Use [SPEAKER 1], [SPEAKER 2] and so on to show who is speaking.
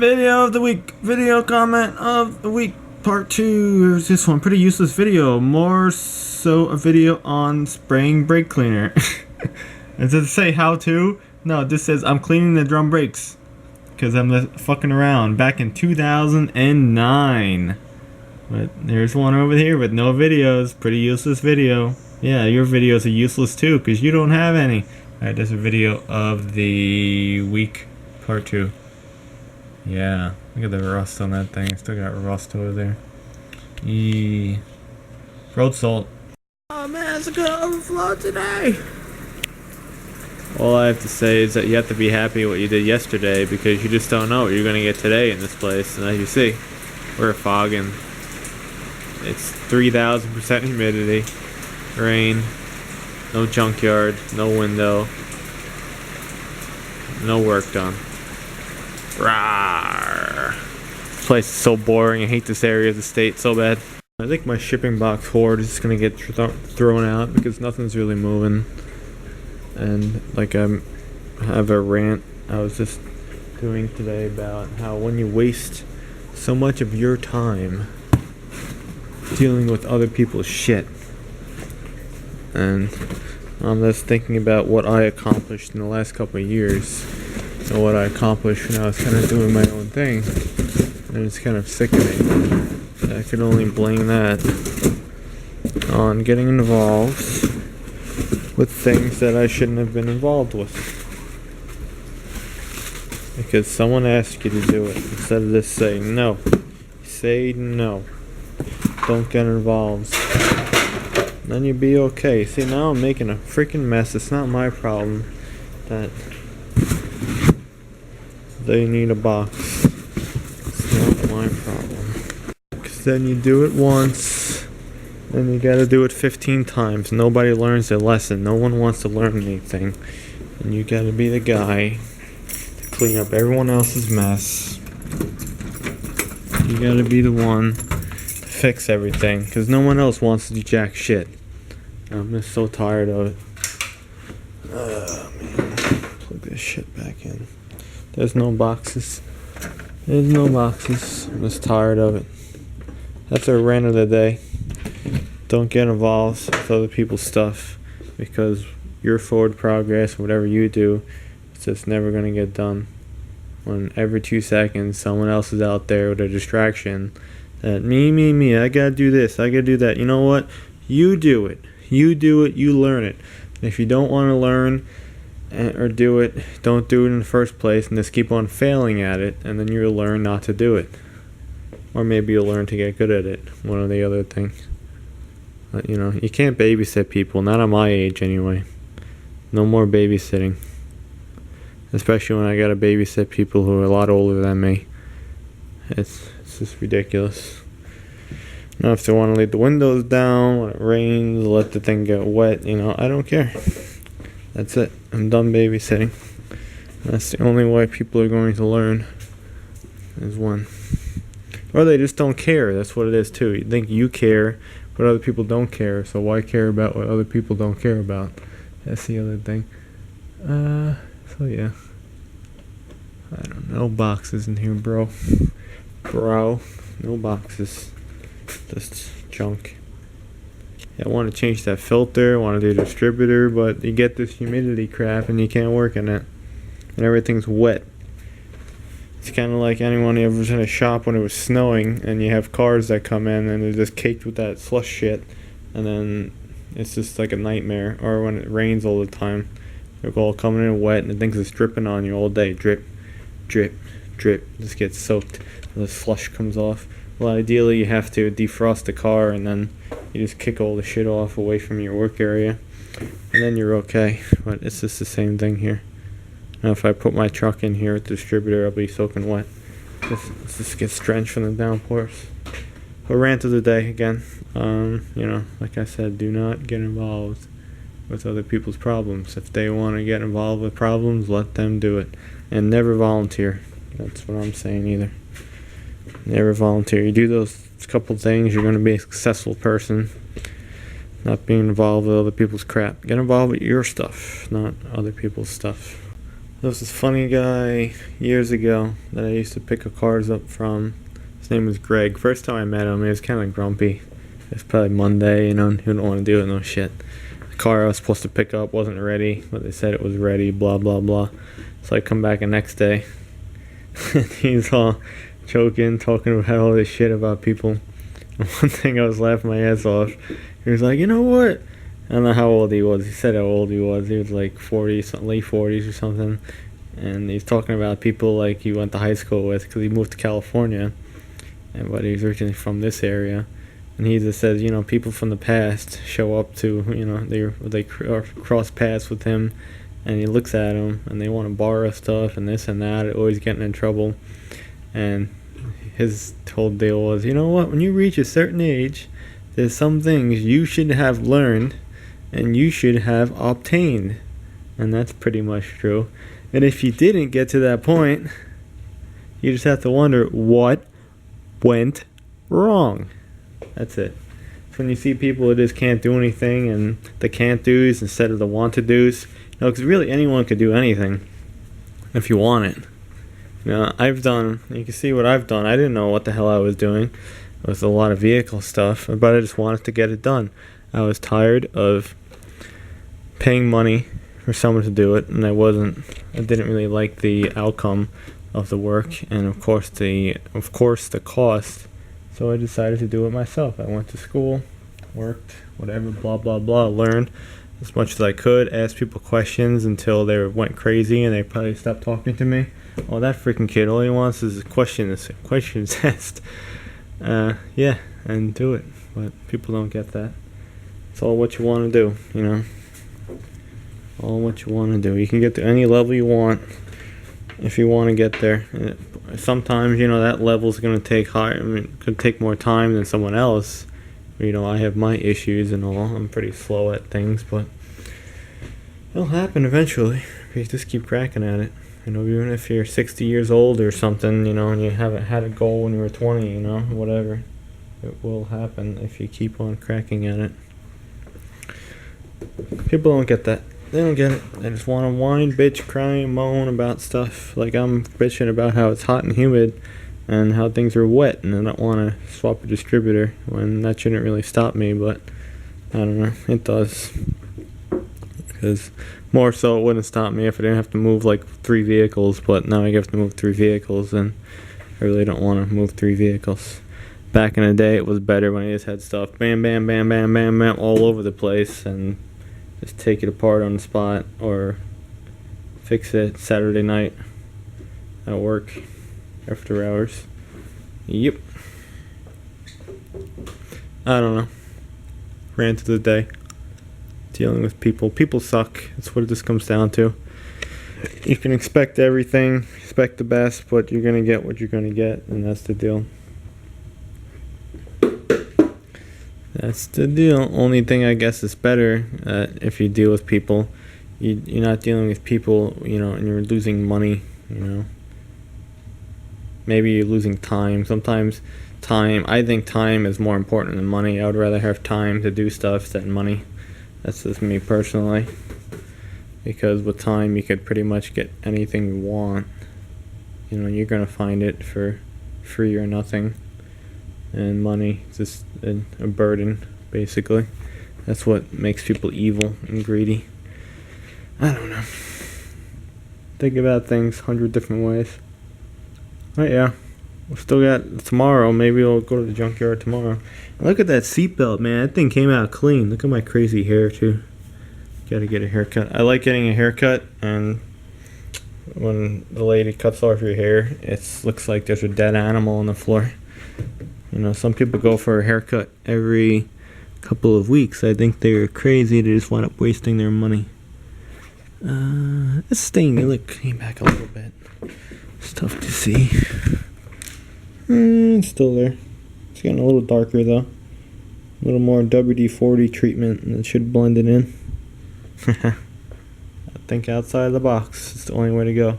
[SPEAKER 1] Video of the week. Video comment of the week. Part 2. Here's this one. Pretty useless video. More so a video on spraying brake cleaner. Does it say how to? No, this says I'm cleaning the drum brakes. Because I'm fucking around. Back in 2009. But there's one over here with no videos. Pretty useless video. Yeah, your videos are useless too because you don't have any. Alright, there's a video of the week. Part 2. Yeah, look at the rust on that thing. Still got rust over there. Road salt. Oh man, it's gonna overflow today. All I have to say is that you have to be happy what you did yesterday because you just don't know what you're gonna get today in this place. And as you see, we're fogging. It's 3,000% humidity, rain, no junkyard, no window, no work done. Rawr. This place is so boring. I hate this area of the state so bad. I think my shipping box hoard is just gonna get thrown out because nothing's really moving. And like I have a rant I was just doing today about how when you waste so much of your time dealing with other people's shit, and I'm just thinking about what I accomplished in the last couple of years and what I accomplished when I was kind of doing my own thing, and it's kind of sickening. I can only blame that on getting involved with things that I shouldn't have been involved with because someone asked you to do it instead of just saying no. Say no. Don't get involved. Then you'll be okay. See, now I'm making a freaking mess. It's not my problem that they need a box. It's not my problem. Because then you do it once, then you gotta do it 15 times. Nobody learns their lesson. No one wants to learn anything. And you gotta be the guy to clean up everyone else's mess. You gotta be the one fix everything because no one else wants to do jack shit. I'm just so tired of it. Oh man, plug this shit back in. There's no boxes. There's no boxes. I'm just tired of it. That's our rant of the day. Don't get involved with other people's stuff because your forward progress, whatever you do, it's just never gonna get done. When every 2 seconds someone else is out there with a distraction. That me, I gotta do this, I gotta do that. You know what? You do it. You do it, you learn it. And if you don't want to learn or do it, don't do it in the first place and just keep on failing at it, and then you'll learn not to do it. Or maybe you'll learn to get good at it, one or the other thing. But, you know, you can't babysit people, not at my age anyway. No more babysitting. Especially when I gotta babysit people who are a lot older than me. It's just ridiculous. Now if they want to leave the windows down when it rains, let the thing get wet, you know, I don't care. That's it. I'm done babysitting. That's the only way people are going to learn is one. Or they just don't care. That's what it is too. You think you care, but other people don't care. So why care about what other people don't care about? That's the other thing. So yeah. I don't know. No boxes in here, bro. No boxes. Just junk. Yeah, I want to change that filter, I want to do distributor, but you get this humidity crap and you can't work in it. And everything's wet. It's kind of like anyone who was in a shop when it was snowing and you have cars that come in and they're just caked with that slush shit. And then it's just like a nightmare. Or when it rains all the time. They're all coming in wet and the thing's just dripping on you all day. Drip, drip, drip. Just gets soaked. The slush comes off. Well, ideally you have to defrost the car and then you just kick all the shit off away from your work area and then you're okay. But it's just the same thing here. Now if I put my truck in here with the distributor, I'll be soaking wet. Just gets drenched from the downpours. A rant of the day again. You know, like I said, do not get involved with other people's problems. If they want to get involved with problems, let them do it. And never volunteer. That's what I'm saying either. Never volunteer. You do those couple things, you're going to be a successful person. Not being involved with other people's crap. Get involved with your stuff, not other people's stuff. There was this funny guy years ago that I used to pick up cars up from. His name was Greg. First time I met him, he was kind of grumpy. It was probably Monday, he didn't want to do it, no shit. The car I was supposed to pick up wasn't ready, but they said it was ready, blah, blah, blah. So I come back the next day, and he's all joking, talking about all this shit about people. And one thing I was laughing my ass off. He was like, you know what? I don't know how old he was. He said how old he was. He was like 40, late 40s or something. And he's talking about people like he went to high school with because he moved to California. But he's originally from this area. And he just says, people from the past show up to, they cross paths with him. And he looks at them and they want to borrow stuff and this and that. Always getting in trouble. And his whole deal was, you know what? When you reach a certain age, there's some things you should have learned and you should have obtained. And that's pretty much true. And if you didn't get to that point, you just have to wonder what went wrong. That's it. So when you see people who just can't do anything and the can't do's instead of the want to do's, because really anyone could do anything if you want it. You can see what I've done. I didn't know what the hell I was doing. It was a lot of vehicle stuff, but I just wanted to get it done. I was tired of paying money for someone to do it, and I didn't really like the outcome of the work, and of course the cost. So I decided to do it myself. I went to school, worked, whatever, blah blah blah, learned as much as I could, asked people questions until they went crazy and they probably stopped talking to me. Oh, that freaking kid, all he wants is questions asked. Yeah, and do it. But people don't get that. It's all what you want to do, All what you want to do. You can get to any level you want if you want to get there. Sometimes, that level's going to take could take more time than someone else. I have my issues and all. I'm pretty slow at things, but it'll happen eventually if you just keep cracking at it. Even if you're 60 years old or something, and you haven't had a goal when you were 20, whatever. It will happen if you keep on cracking at it. People don't get that. They don't get it. They just want to whine, bitch, cry, moan about stuff. Like I'm bitching about how it's hot and humid and how things are wet, and I don't want to swap a distributor when that shouldn't really stop me, but I don't know. It does. Because more so it wouldn't stop me if I didn't have to move like 3 vehicles, but now I have to move 3 vehicles, and I really don't want to move 3 vehicles. Back in the day, it was better when I just had stuff bam, bam, bam, bam, bam, bam, all over the place, and just take it apart on the spot or fix it Saturday night at work after hours. Yep. I don't know. Rant of the day. Dealing with people. People suck. That's what this comes down to. You can expect everything, expect the best, but you're going to get what you're going to get, and that's the deal. That's the deal. Only thing I guess is better if you deal with people. You're not dealing with people, and you're losing money, Maybe you're losing time. Sometimes I think time is more important than money. I would rather have time to do stuff than money. That's just me personally. Because with time, you could pretty much get anything you want. You're going to find it for free or nothing. And money is just a burden, basically. That's what makes people evil and greedy. I don't know. Think about things 100 different ways. But yeah, we still got tomorrow. Maybe we'll go to the junkyard tomorrow. Look at that seatbelt, man. That thing came out clean. Look at my crazy hair, too. Gotta get a haircut. I like getting a haircut, and when the lady cuts off your hair, it looks like there's a dead animal on the floor. Some people go for a haircut every couple of weeks. I think they're crazy. They just wind up wasting their money. This thing, came back a little bit. It's tough to see. It's still there. It's getting a little darker, though. A little more WD-40 treatment, and it should blend it in. I think outside the box. It's the only way to go.